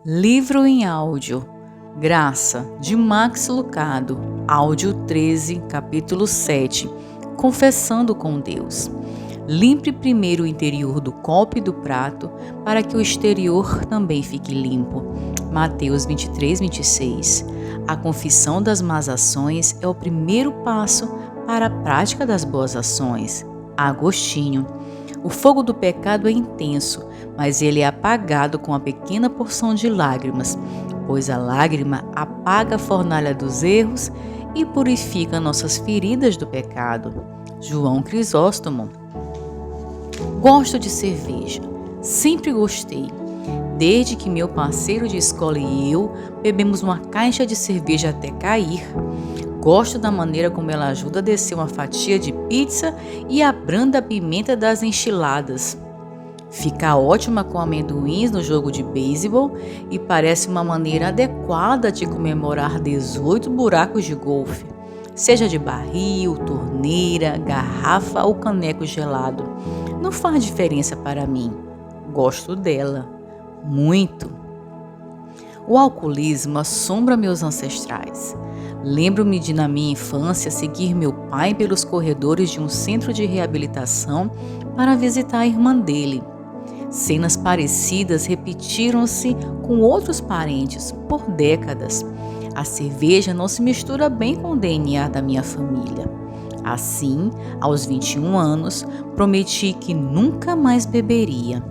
Livro em áudio, Graça, de Max Lucado, áudio 13, capítulo 7, Confessando com Deus. Limpe primeiro o interior do copo e do prato, para que o exterior também fique limpo. Mateus 23, 26. A confissão das más ações é o primeiro passo para a prática das boas ações. Agostinho. O fogo do pecado é intenso, mas ele é apagado com uma pequena porção de lágrimas, pois a lágrima apaga a fornalha dos erros e purifica nossas feridas do pecado. João Crisóstomo. Gosto de cerveja. Sempre gostei. Desde que meu parceiro de escola e eu bebemos uma caixa de cerveja até cair. Gosto da maneira como ela ajuda a descer uma fatia de pizza e abranda a pimenta das enchiladas. Fica ótima com amendoins no jogo de beisebol e parece uma maneira adequada de comemorar 18 buracos de golfe, seja de barril, torneira, garrafa ou caneco gelado. Não faz diferença para mim. Gosto dela. Muito. O alcoolismo assombra meus ancestrais. Lembro-me de, na minha infância, seguir meu pai pelos corredores de um centro de reabilitação para visitar a irmã dele. Cenas parecidas repetiram-se com outros parentes por décadas. A cerveja não se mistura bem com o DNA da minha família. Assim, aos 21 anos, prometi que nunca mais beberia.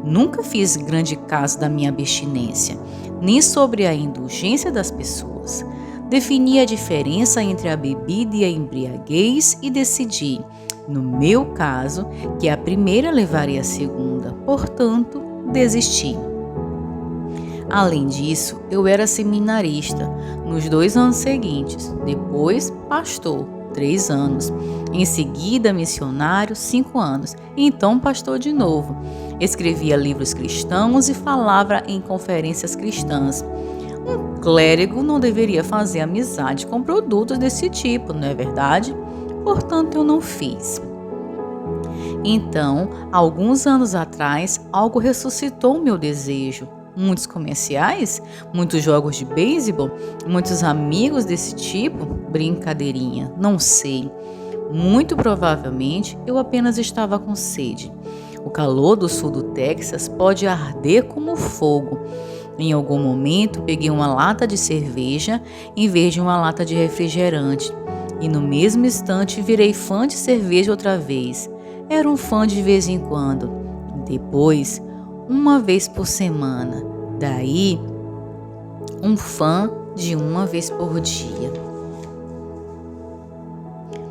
Nunca fiz grande caso da minha abstinência, nem sobre a indulgência das pessoas. Defini a diferença entre a bebida e a embriaguez e decidi, no meu caso, que a primeira levaria a segunda, portanto, desisti. Além disso, eu era seminarista nos 2 anos seguintes, depois pastor, 3 anos, em seguida missionário, 5 anos, e então pastor de novo. Escrevia livros cristãos e falava em conferências cristãs. Um clérigo não deveria fazer amizade com produtos desse tipo, não é verdade? Portanto, eu não fiz. Então, alguns anos atrás, algo ressuscitou o meu desejo. Muitos comerciais, muitos jogos de beisebol, muitos amigos desse tipo, brincadeirinha, não sei. Muito provavelmente, eu apenas estava com sede. O calor do sul do Texas pode arder como fogo. Em algum momento, peguei uma lata de cerveja em vez de uma lata de refrigerante. E no mesmo instante, virei fã de cerveja outra vez. Era um fã de vez em quando. Depois, uma vez por semana. Daí, um fã de uma vez por dia.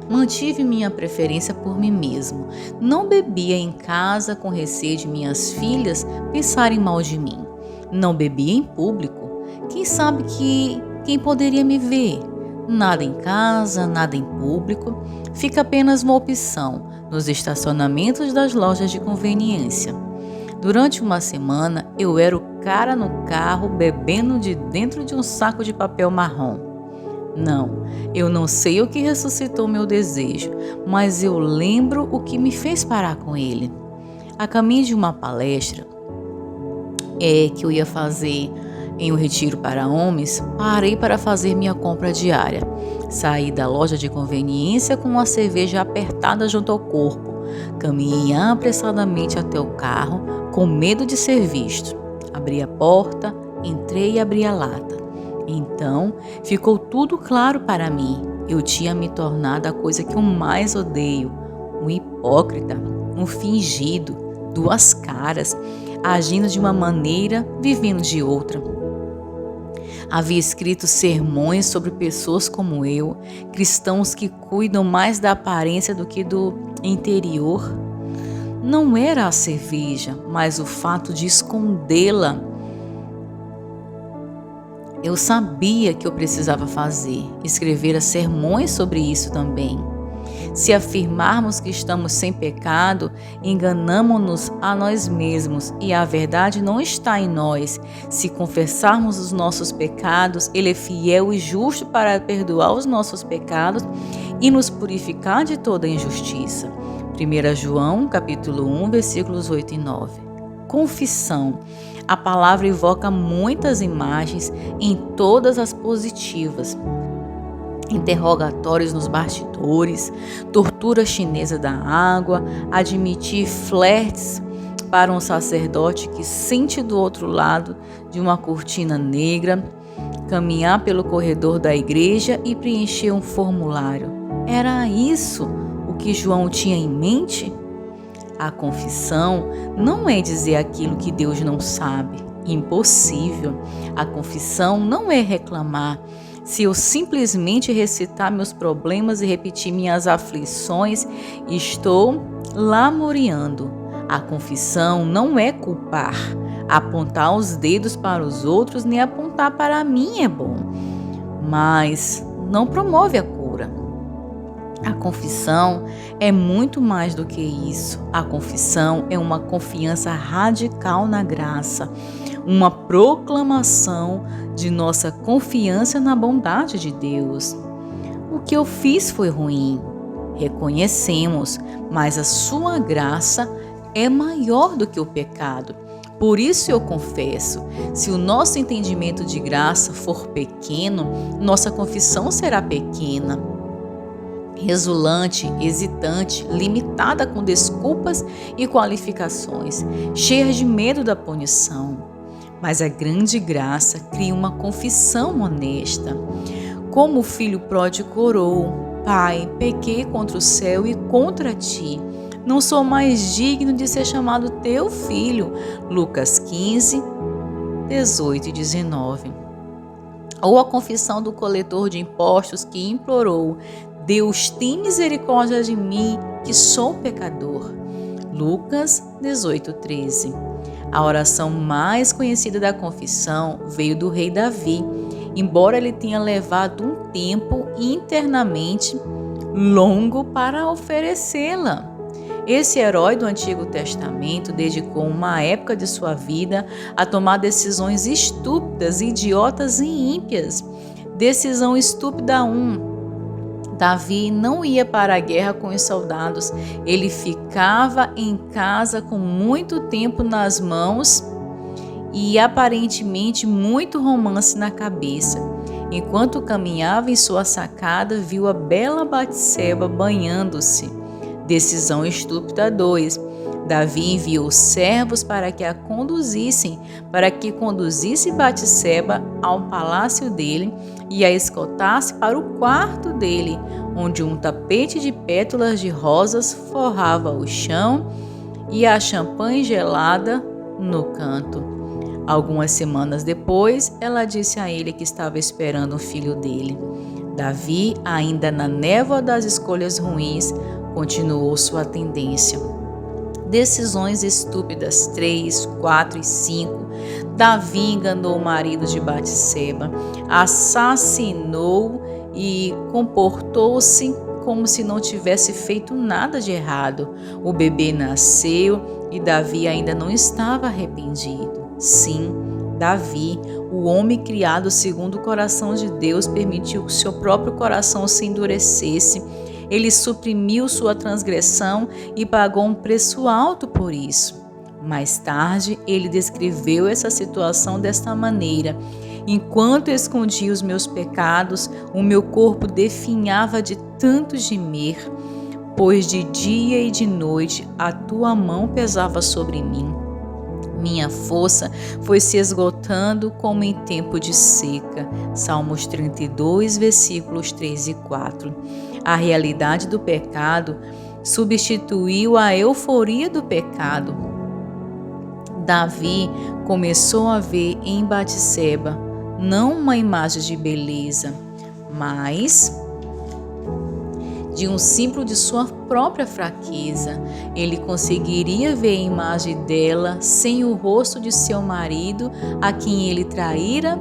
Mantive minha preferência por mim mesmo. Não bebia em casa com receio de minhas filhas pensarem mal de mim. Não bebia em público. Quem poderia me ver? Nada em casa, nada em público. Fica apenas uma opção nos estacionamentos das lojas de conveniência. Durante uma semana, eu era o cara no carro bebendo de dentro de um saco de papel marrom. Não, eu não sei o que ressuscitou meu desejo, mas eu lembro o que me fez parar com ele. A caminho de uma palestra que eu ia fazer em um retiro para homens, parei para fazer minha compra diária. Saí da loja de conveniência com uma cerveja apertada junto ao corpo. Caminhei apressadamente até o carro, com medo de ser visto. Abri a porta, entrei e abri a lata. Então, ficou tudo claro para mim. Eu tinha me tornado a coisa que eu mais odeio. Um hipócrita, um fingido, 2 caras, agindo de uma maneira, vivendo de outra. Havia escrito sermões sobre pessoas como eu, cristãos que cuidam mais da aparência do que do interior. Não era a cerveja, mas o fato de escondê-la. Eu sabia que eu precisava escrever sermões sobre isso também. Se afirmarmos que estamos sem pecado, enganamo-nos a nós mesmos e a verdade não está em nós. Se confessarmos os nossos pecados, Ele é fiel e justo para perdoar os nossos pecados e nos purificar de toda injustiça. 1 João, capítulo 1, versículos 8 e 9. Confissão. A palavra evoca muitas imagens em todas as positivas. Interrogatórios nos bastidores, tortura chinesa da água, admitir flertes para um sacerdote que sente do outro lado de uma cortina negra, caminhar pelo corredor da igreja e preencher um formulário. Era isso o que João tinha em mente? A confissão não é dizer aquilo que Deus não sabe. Impossível. A confissão não é reclamar. Se eu simplesmente recitar meus problemas e repetir minhas aflições, estou lamuriando. A confissão não é culpar. Apontar os dedos para os outros nem apontar para mim é bom, mas não promove a cura. A confissão é muito mais do que isso. A confissão é uma confiança radical na graça, uma proclamação de nossa confiança na bondade de Deus. O que eu fiz foi ruim, reconhecemos, mas a sua graça é maior do que o pecado. Por isso eu confesso, se o nosso entendimento de graça for pequeno, nossa confissão será pequena, resulante, hesitante, limitada com desculpas e qualificações, cheia de medo da punição. Mas a grande graça cria uma confissão honesta. Como o filho pródigo orou: Pai, pequei contra o céu e contra ti. Não sou mais digno de ser chamado teu filho. Lucas 15, 18 e 19. Ou a confissão do coletor de impostos que implorou: Deus, tem misericórdia de mim, que sou pecador. Lucas 18, 13. A oração mais conhecida da confissão veio do rei Davi, embora ele tenha levado um tempo internamente longo para oferecê-la. Esse herói do Antigo Testamento dedicou uma época de sua vida a tomar decisões estúpidas, idiotas e ímpias. Decisão estúpida 1. Davi não ia para a guerra com os soldados, ele ficava em casa com muito tempo nas mãos e aparentemente muito romance na cabeça. Enquanto caminhava em sua sacada, viu a bela Batseba banhando-se. Decisão estúpida 2. Davi enviou servos para que conduzisse Batseba ao palácio dele e a escoltasse para o quarto dele, onde um tapete de pétalas de rosas forrava o chão e a champanhe gelada no canto. Algumas semanas depois, ela disse a ele que estava esperando o filho dele. Davi, ainda na névoa das escolhas ruins, continuou sua tendência. Decisões estúpidas 3, 4 e 5. Davi enganou o marido de Batseba, assassinou e comportou-se como se não tivesse feito nada de errado. O bebê nasceu e Davi ainda não estava arrependido. Sim, Davi, o homem criado segundo o coração de Deus, permitiu que seu próprio coração se endurecesse. Ele suprimiu sua transgressão e pagou um preço alto por isso. Mais tarde, ele descreveu essa situação desta maneira: enquanto escondia os meus pecados, o meu corpo definhava de tanto gemer, pois de dia e de noite a tua mão pesava sobre mim. Minha força foi se esgotando como em tempo de seca. Salmos 32, versículos 3 e 4. A realidade do pecado substituiu a euforia do pecado. Davi começou a ver em Batseba não uma imagem de beleza, mas de um símbolo de sua própria fraqueza. Ele conseguiria ver a imagem dela sem o rosto de seu marido, a quem ele traíra.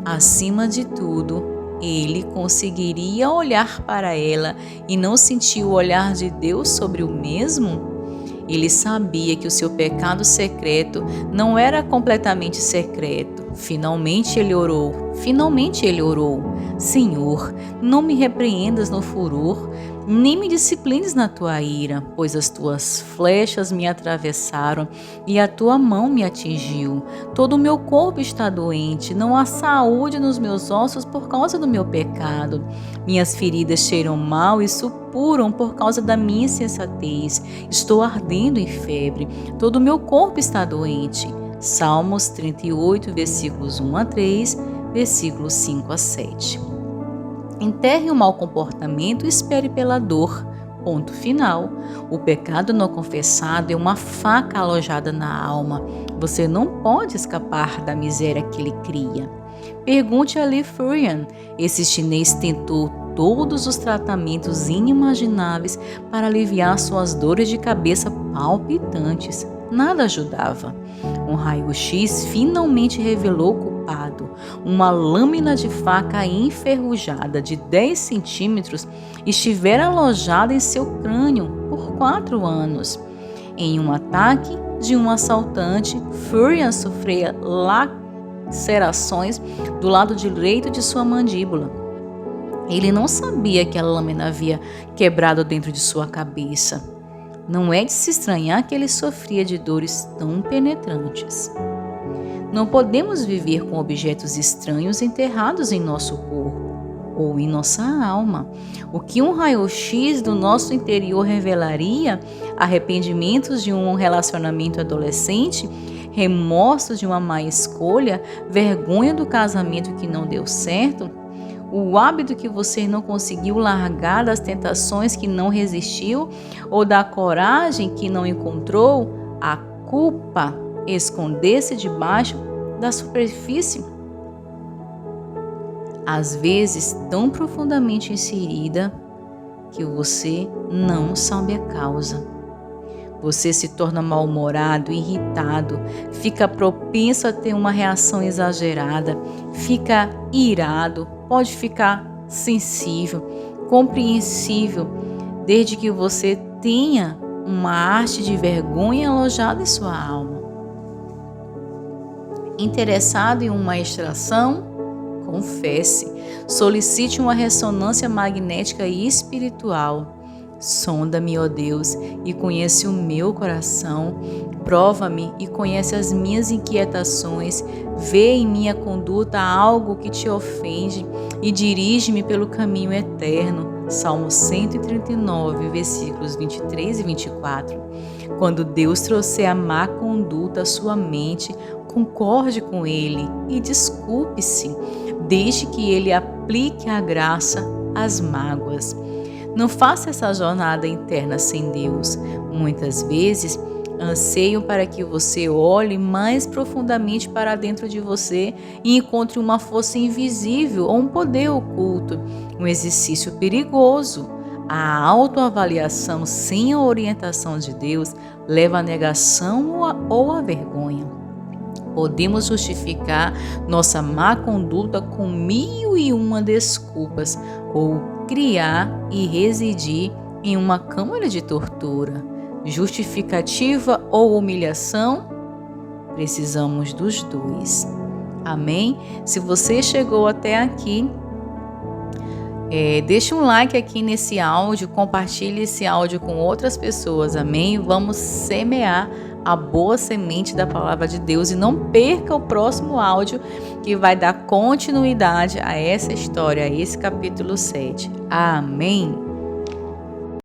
Acima de tudo, ele conseguiria olhar para ela e não sentir o olhar de Deus sobre o mesmo? Ele sabia que o seu pecado secreto não era completamente secreto. Finalmente ele orou. Senhor, não me repreendas no furor, nem me disciplines na tua ira, pois as tuas flechas me atravessaram e a tua mão me atingiu. Todo o meu corpo está doente, não há saúde nos meus ossos por causa do meu pecado. Minhas feridas cheiram mal e supuram por causa da minha insensatez. Estou ardendo em febre, todo o meu corpo está doente. Salmos 38, versículos 1 a 3, versículos 5 a 7. Enterre o mau comportamento e espere pela dor. Ponto final. O pecado não confessado é uma faca alojada na alma. Você não pode escapar da miséria que ele cria. Pergunte a Li Furian. Esse chinês tentou todos os tratamentos inimagináveis para aliviar suas dores de cabeça palpitantes. Nada ajudava. Um raio-x finalmente revelou o culpado. Uma lâmina de faca enferrujada de 10 centímetros estivera alojada em seu crânio por 4 anos. Em um ataque de um assaltante, Furian sofria lacerações do lado direito de sua mandíbula. Ele não sabia que a lâmina havia quebrado dentro de sua cabeça. Não é de se estranhar que ele sofria de dores tão penetrantes. Não podemos viver com objetos estranhos enterrados em nosso corpo ou em nossa alma. O que um raio-x do nosso interior revelaria, arrependimentos de um relacionamento adolescente, remorsos de uma má escolha, vergonha do casamento que não deu certo, o hábito que você não conseguiu largar, das tentações que não resistiu ou da coragem que não encontrou, a culpa esconder-se debaixo da superfície. Às vezes tão profundamente inserida que você não sabe a causa. Você se torna mal-humorado, irritado, fica propenso a ter uma reação exagerada, fica irado, pode ficar sensível, compreensível, desde que você tenha uma haste de vergonha alojada em sua alma. Interessado em uma extração? Confesse. Solicite uma ressonância magnética e espiritual. Sonda-me, ó Deus, e conhece o meu coração. Prova-me e conhece as minhas inquietações. Vê em minha conduta algo que te ofende e dirige-me pelo caminho eterno. Salmo 139, versículos 23 e 24. Quando Deus trouxer a má conduta à sua mente, concorde com Ele e desculpe-se. Deixe que Ele aplique a graça às mágoas. Não faça essa jornada interna sem Deus. Muitas vezes, anseio para que você olhe mais profundamente para dentro de você e encontre uma força invisível ou um poder oculto, um exercício perigoso. A autoavaliação sem a orientação de Deus leva à negação ou à vergonha. Podemos justificar nossa má conduta com 1001 desculpas ou criar e residir em uma câmara de tortura. Justificativa ou humilhação? Precisamos dos dois. Amém? Se você chegou até aqui, deixe um like aqui nesse áudio, compartilhe esse áudio com outras pessoas. Amém? Vamos semear a boa semente da palavra de Deus e não perca o próximo áudio que vai dar continuidade a essa história, a esse capítulo 7. Amém?